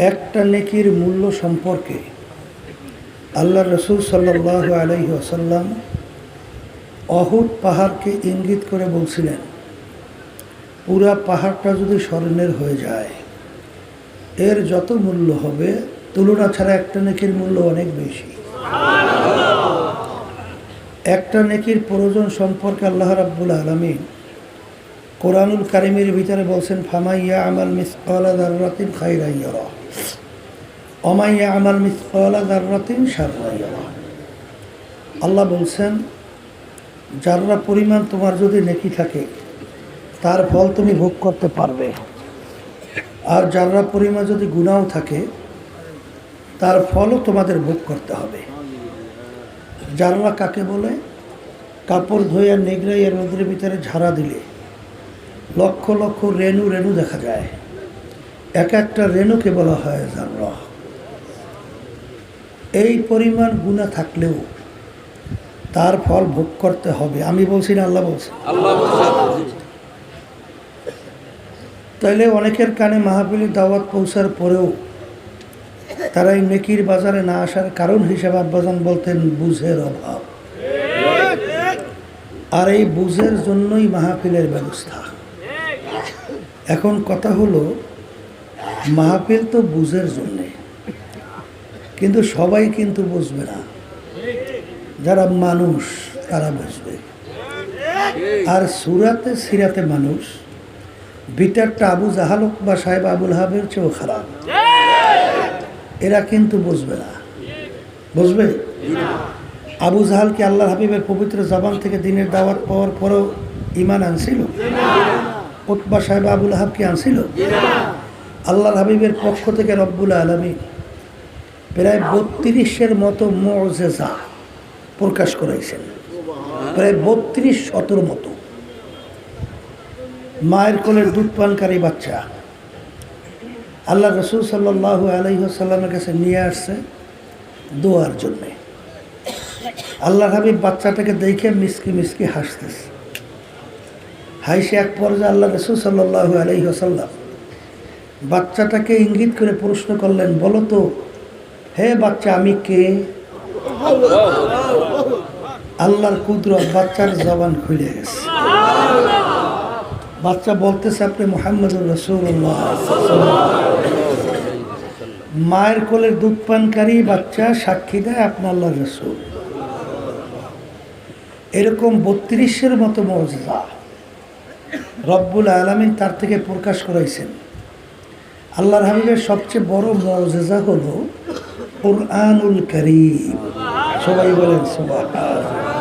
একটা নেকির মূল্য সম্পর্কে আল্লাহ রসুল সাল্লাল্লাহু আলাইহি ওয়াসাল্লাম অহুদ পাহাড়কে ইঙ্গিত করে বলছিলেন, পুরা পাহাড়টা যদি স্বর্ণের হয়ে যায় এর যত মূল্য হবে তুলনা ছাড়া একটা নেকির মূল্য অনেক বেশি। একটা নেকির প্রয়োজন সম্পর্কে আল্লাহ রাব্বুল আলামিন কোরআনুল কারীমের ভিতরে বলছেন, ফামাইয়া আমাল মিসকালা যাররাতিন খাইরান ইয়ারা ওমাইয়া আমাল মিসকালা যাররাতিন শাররান ইয়ারা। আল্লাহ বলছেন, যাররা পরিমাণ তোমার যদি নেকি থাকে তার ফল তুমি ভোগ করতে পারবে, আর যাররা পরিমাণ যদি গুনাহ থাকে তার ফলও তোমাদের ভোগ করতে হবে। যাররা কাকে বলে? কাপড় ধোয়া নিগড়াইয়া রোদের ভিতরে ঝাড়া দিলে লক্ষ লক্ষ রেণু রেণু দেখা যায়, এক একটা রেণুকে বলা হয় যাররা। এই পরিমাণ গুনাহ থাকলেও তার ফল ভোগ করতে হবে। আমি বলছি না, আল্লাহ বলছে। তাইলে অনেকের কানে মাহফিলের দাওয়াত পৌঁছার পরেও তারা এই নেকির বাজারে না আসার কারণ হিসেবে আব্বাজান বলতেন বুঝের অভাব। আর এই বুঝের জন্যই মাহফিলের ব্যবস্থা। এখন কথা হলো, মাহফিল তো বুঝের জন্যে, কিন্তু সবাই কিন্তু বুঝবে না। যারা মানুষ তারা বুঝবে। আর সুরাতে সিরাতে মানুষ ভিতরটা আবু জাহাল বা সাহেব আবুল হাবের চেয়েও খারাপ। এরা কিন্তু বুঝবে না। বুঝবে? আবু জাহাল কি আল্লাহর হাবিবের পবিত্র জবান থেকে দিনের দাওয়াত পাওয়ার পরও ঈমান আনছিল? উতবা সাহেব আবুল হাব কি আনছিল? আল্লাহর হাবিবের পক্ষ থেকে রব্বুল আলামিন প্রায় 32-এর মতো মুআজিজা প্রকাশ করাইছেন, প্রায় 32-শতর মতো। মায়ের কোলের দুধ পানকারী বাচ্চা আল্লাহ রসুল সাল্লাল্লাহু আলাইহি ওয়াসাল্লামের কাছে নিয়ে আসছে দোয়ার জন্যে। আল্লাহর হাবিব বাচ্চাটাকে দেখে মিসকি মিসকি হাসতেছে। হাসে এক পর্যায়ে আল্লাহ রসুল সাল্লাল্লাহু আলাইহি ওয়াসাল্লাম বাচ্চাটাকে ইঙ্গিত করে প্রশ্ন করলেন, বলো তো হে বাচ্চা, আমি কে? আল্লাহর কুদরত, বাচ্চার জবান খুলে গেছে। বাচ্চা বলতেছে, আপনি মুহাম্মদুর রাসূলুল্লাহ। মায়ের কোলের দুধ পানকারী বাচ্চা সাক্ষী দেয় আপনি আল্লাহর রাসূল। এরকম 32-এর মতো মুআজিজা রব্বুল আলামিন তার থেকে প্রকাশ করাইছেন। আল্লাহর হাবিবের সবচেয়ে বড় মুআজিজা হলো কুরআনুল কারীম। সবাই বলেন সুবহানাল্লাহ।